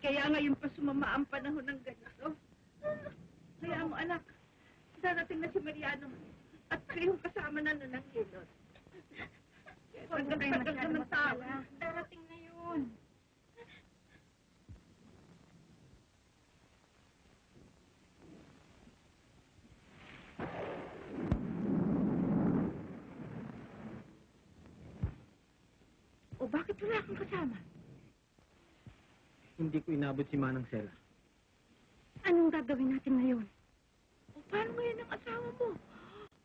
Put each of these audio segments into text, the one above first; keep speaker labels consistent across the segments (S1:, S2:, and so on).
S1: kaya ngayon pa sumama ang panahon ng ganito. Kaya mo, anak, darating na si Mariano at kayong kasama na nun ng hilot. Tagal-tagal naman tao.
S2: Darating na yun.
S1: O bakit wala kang kasama?
S3: Hindi ko inabot si Manang Sela.
S2: Anong gagawin natin ngayon?
S1: O paano ngayon ang asawa mo?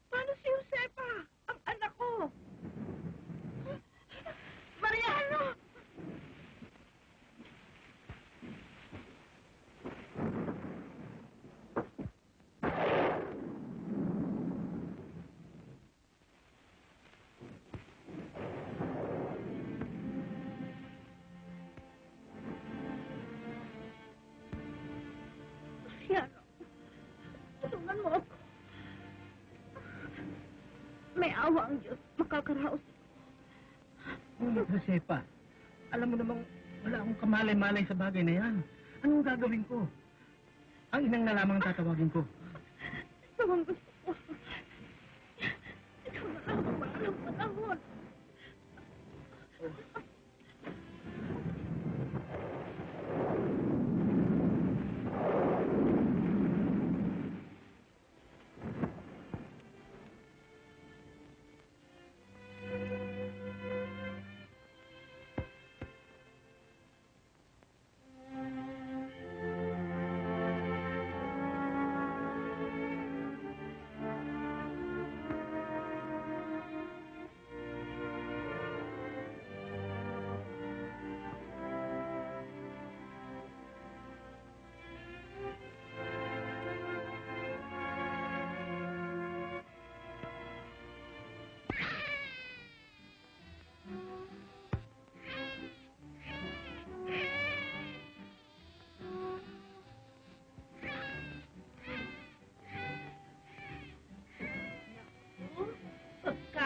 S1: Paano si Josepa? Ang anak ko? Mariano! Mariano, tulungan mo ako. May awa ang Diyos. Makakaraos.
S3: Josepa, alam mo namang wala akong kamalay-malay sa bagay na yan. Anong gagawin ko? Ang inang na lamang tatawagin ko.
S1: Ito ang gusto ko. Ikaw na lang ang walang panahon.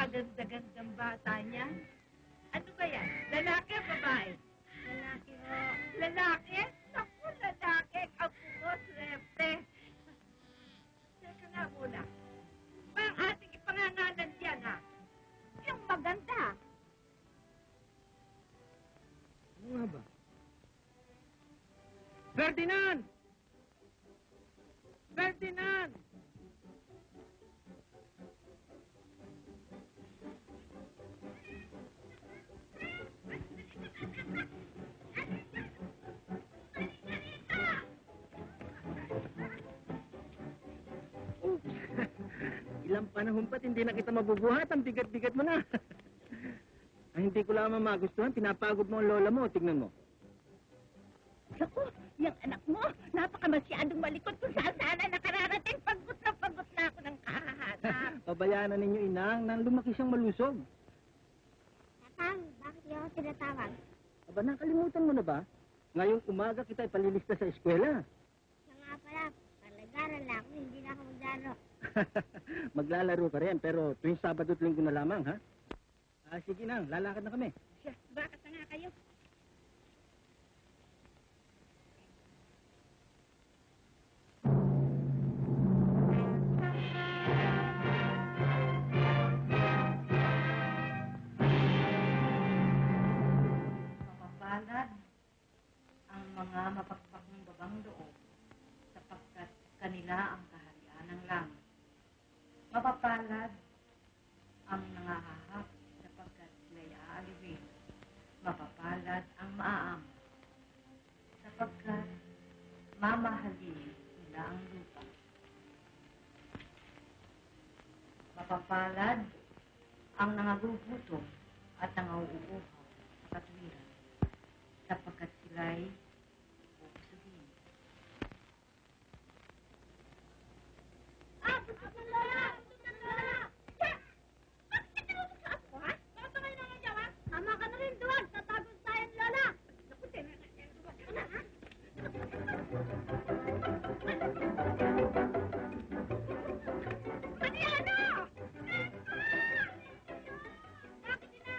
S1: Ganda-gandang bata niya. Ano ba yan? Lalaki o babae?
S2: Lalaki ho.
S1: Lalaki? Naku, lalaki. Ang mo, swerte. Teka nga muna. Ba ang ating ipangangalan yan, ha? Yung maganda.
S3: Ano nga ba? Ferdinand! Ferdinand! Ilang panahon pa't hindi na kita mabubuhat, ang bigat-bigat mo na. Ang hindi ko lamang magustuhan, pinapagod mo ang lola mo, tignan mo.
S1: Naku, yung anak mo, napakamasyadong malikot kung saan sana nakararating. Pagod na ako ng kahahanap.
S3: Pabayaan na ninyo, inang, nang lumaki siyang malusog.
S2: Tatang, bakit niyo ako tinatawag?
S3: Aba, nakalimutan mo na ba? Ngayong umaga kita ipalilista sa eskwela.
S2: Siya nga pala, palagaran lang ako, hindi na ako maglaro.
S3: Maglalaro ka rin, pero tuwing Sabado at Linggo na lamang, ha? Sige nang, lalakad na kami.
S1: Siya, bakit na nga kayo?
S4: Mapapalad ang mga mapagpakong babang loob sapagkat kanila ang kaharian ng langit. Mapapalad ang nangahahap sapagkat sila'y aalipin. Mapapalad ang maaam sapagkat mamahalin nila ang lupa. Mapapalad ang nangagugutom at nangauuuhaw sa katwiran sapagkat sila'y pupusugin.
S1: Gusto ng lola! Gusto ng lola! Siya! Bakit ka tinusok sa apo, ha? Bakit ba kayo naman dyan, ha? Tama ka na rin, duwag! Tatagos tayo, lola! Naku, tinanong yan. Duwag ka na, ha? Mariano! Bakit ina?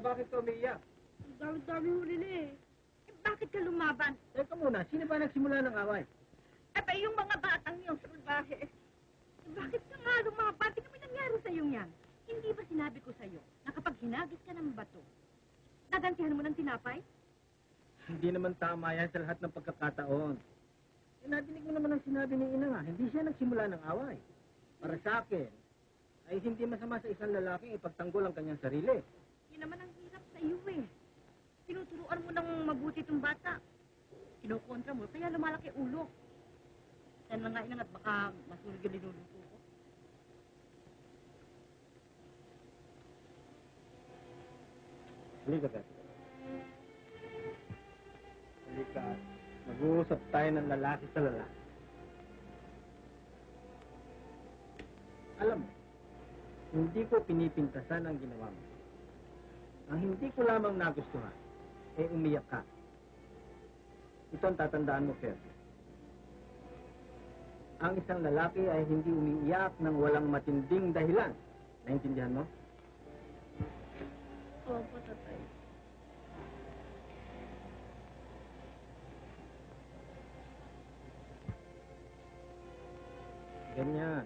S3: bakit ka umiiyak?
S2: Ang dami-dami huli na eh.
S1: Eh, bakit ka lumaban?
S3: Teka muna, sino ba nagsimula ng away?
S1: Eh, ba yung mga batang yung salbahe? Eh, bakit ka nga lumaban? Tingnan mo yung nangyari sa'yo yan. Hindi ba sinabi ko sa'yo na kapag hinagis ka ng bato, nagantihan mo ng tinapay?
S3: Hindi naman tama yan sa lahat ng pagkakataon. Eh, nadinig mo naman ang sinabi ni Ina nga, hindi siya nagsimula ng away. Para sa akin, ay hindi masama sa isang lalaking ipagtanggol ang kanyang sarili.
S1: Yun naman ang hirap sa'yo eh. Tinuturuan mo ng mabuti itong bata. Kinukontra mo, kaya lumalaki ulo. Yan lang nga inang at baka masunog yung linuluto ko.
S3: Halika, Beth. Halika. Mag-uusap tayo ng lalaki sa lalaki. Alam mo, hindi ko pinipintasan ang ginawa mo. Ang hindi ko lamang nagustuhan, umiyak ka. Ito ang tatandaan mo, Fer. Ang isang lalaki ay hindi umiiyak ng walang matinding dahilan. Naintindihan mo?
S2: Opo, tatay.
S3: Ganyan.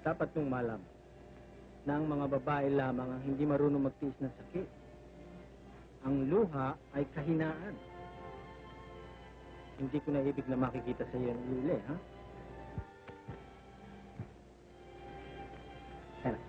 S3: Dapat mong malam na ang mga babae lamang ang hindi marunong magtiis ng sakit. Ang luha ay kahinaan. Hindi ko na ibig na makikita sa iyo ang uli, ha? Tara.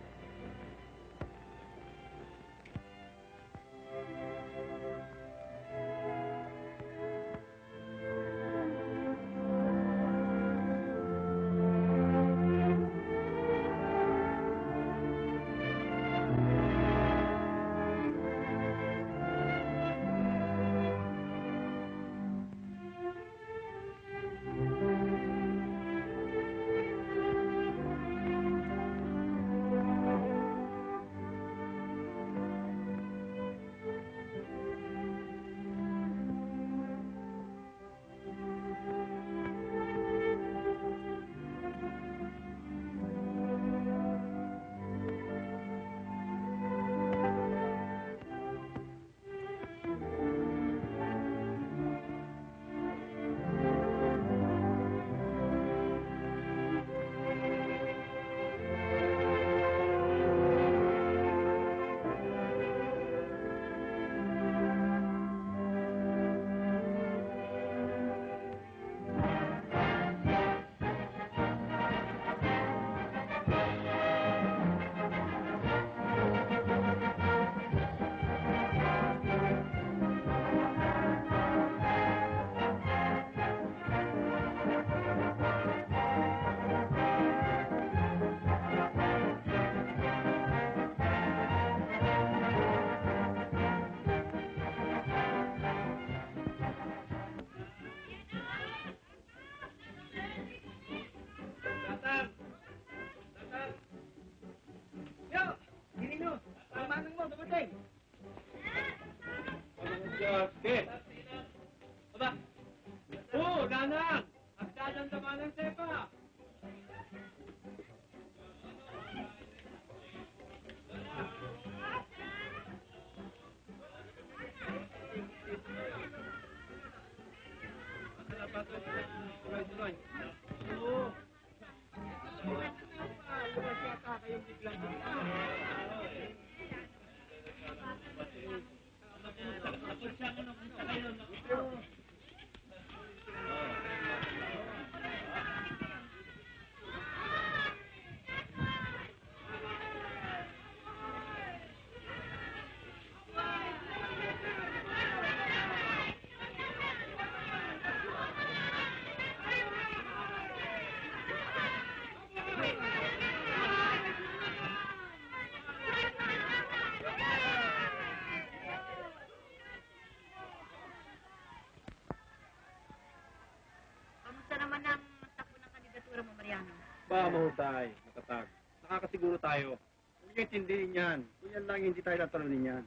S5: Ba, mahusay, matatag. Nakakasiguro tayo. Huwag niyo intindihin yan. Kung yan lang, hindi tayo tatalunin yan.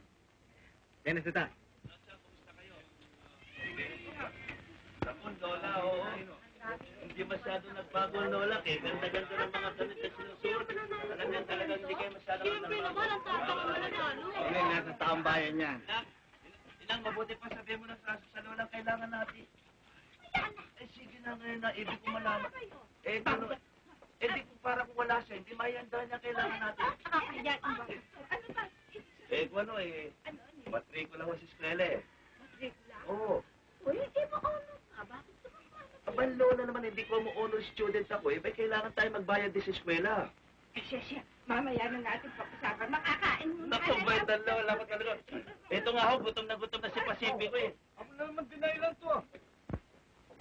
S5: Kaya nasita.
S6: Tapon, Lola, oo. Hindi masyado nagbago ang Lola, eh. Ganda-ganda ng mga damit na sinusuot. Alam niyan, talagang hindi kayo masyadong
S2: naman ang tatang ang mananalo.
S3: Hindi, nasa taong bayan yan.
S6: Inang, mabuti pa sabihin mo na sa lolang kailangan natin. Eh, sige na ngayon na, ibig ko malaman. Eh, ano, di ko para kung wala siya, hindi mayanda niya kailangan natin.
S2: Nakakahiyan ang bata.
S1: Ano ba?
S6: Eh, kung ano eh, matrikula ko sa eskwela eh.
S1: Matrikula?
S6: Oo.
S1: Uy, hindi mo honor ka. Bakit sumama?
S6: Abang lola naman, hindi ko mo honor student ako eh. Ba, kailangan tayo magbayad din sa eskwela.
S1: Eh, siya. Mamaya na natin pag-usapan. Makakain muna.
S6: Naku, bayad ng lola ko talaga. Ito nga ho, gutom na si Pacific ko eh.
S3: Ako na naman dinay lang to.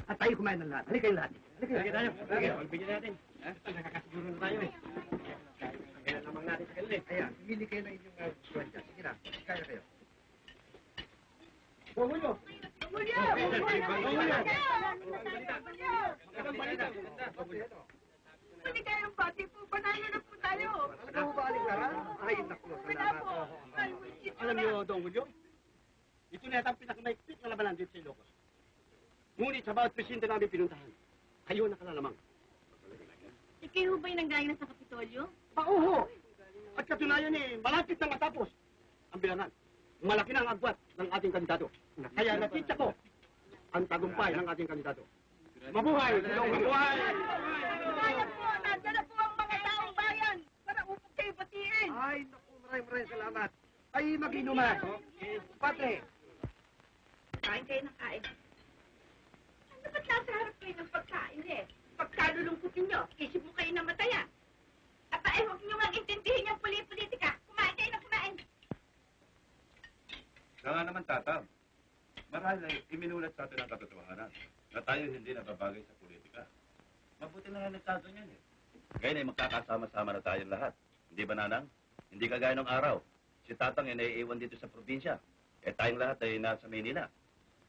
S3: At tayo kumain ng lahat. Halika kayo lahat. Halika tayo. Halika, pagbigyan natin. Nakakasiguro na tayo eh. Kaya lamang natin sa kanila eh. Ayan, pumili kayo ng inyong kwenta. Sige na, kaya kayo. Julio!
S1: Julio! Pwede kayong bati po. Banana na po tayo.
S3: Ano ba aling kara? Ay, naku,
S1: Wala po. Ay, wait,
S3: Alam niyo, Don Julio, ito na yata ang pinakamaikpit na labanan dito sa Ilocos. Ngunit sa bawat presinto namin pinuntahan, kayo nakalalamang.
S2: Si kayo ba yung nanggaling na sa Kapitolyo?
S3: Pauho! At katunayan eh, malapit na matapos ang bilangan. Malaki na ang agwat ng ating kandidato. Kaya nakita ko ang tagumpay ng ating kandidato. Mabuhay! Mabuhay!
S1: Kaya po, nandiyan na po ang mga taong bayan para upog kayo batiin.
S3: Ay, naku, maraming salamat. Ay, mag-inuman. Patre,
S1: Kain kayo ng kain. Ano ba't nasa harap kayo ng pagkain eh? Pagkalulungkutin nyo, isip mo kayo na mataya. Aba, eh, huwag nyo nga intindihin yung politika. Kumain kayo na kumain.
S6: Kaya nga naman, Tatang. Marahil ay iminulat sa atin ang katotohanan na tayo hindi nababagay sa politika. Mabuti na nga nagtato niyan eh. Ngayon ay magkakasama-sama na tayong lahat. Hindi ba, Nanang? Hindi kagaya ng araw. Si Tatang ay naiiwan dito sa probinsya. Eh tayong lahat ay nasa Maynila.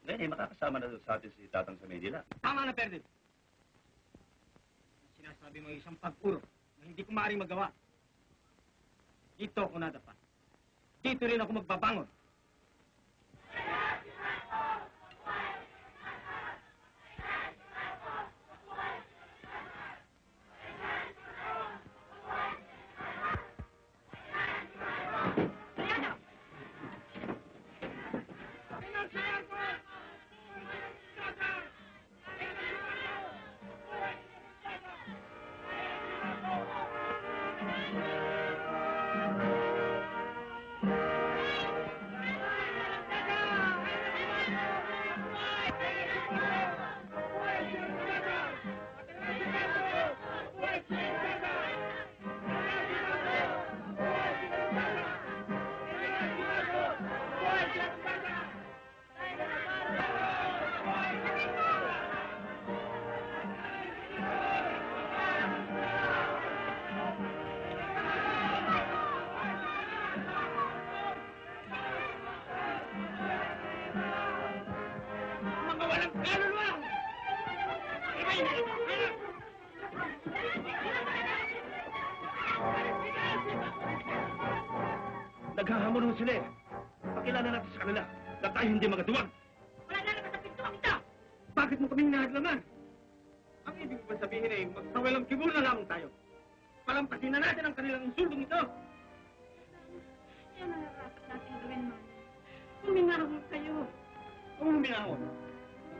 S6: Ngayon ay makakasama na sa atin si Tatang sa Maynila.
S3: tama na, Perde. Sinasabi mo isang pagpuro na hindi ko maaaring magawa. Dito ako nadapa. Dito rin ako magbabangon.
S6: Naghahamon ho sila eh. Pakilala natin sa kanila na tayo hindi magatuwag.
S1: Wala na naman sa pintuan ito.
S3: Bakit mo kaming nahadlaman? Ang ibig ko sabihin ay magsawalang kibul na lamang tayo. Palampasin na natin ang kanilang insultong ito.
S2: Yan ang narapat natin gawin, Mama. Huminahon kayo.
S3: Kung huminahon,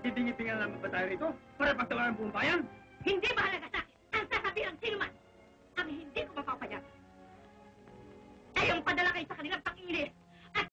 S3: titingin-tingin lamang ba tayo rito para pagtawaran ang buong bayan?
S1: Hindi mahalaga sa akin. Ang sasabihin ng sino man. Ang hindi ko mapapayagan. Kayong padala kayo sa kanilang pakilis.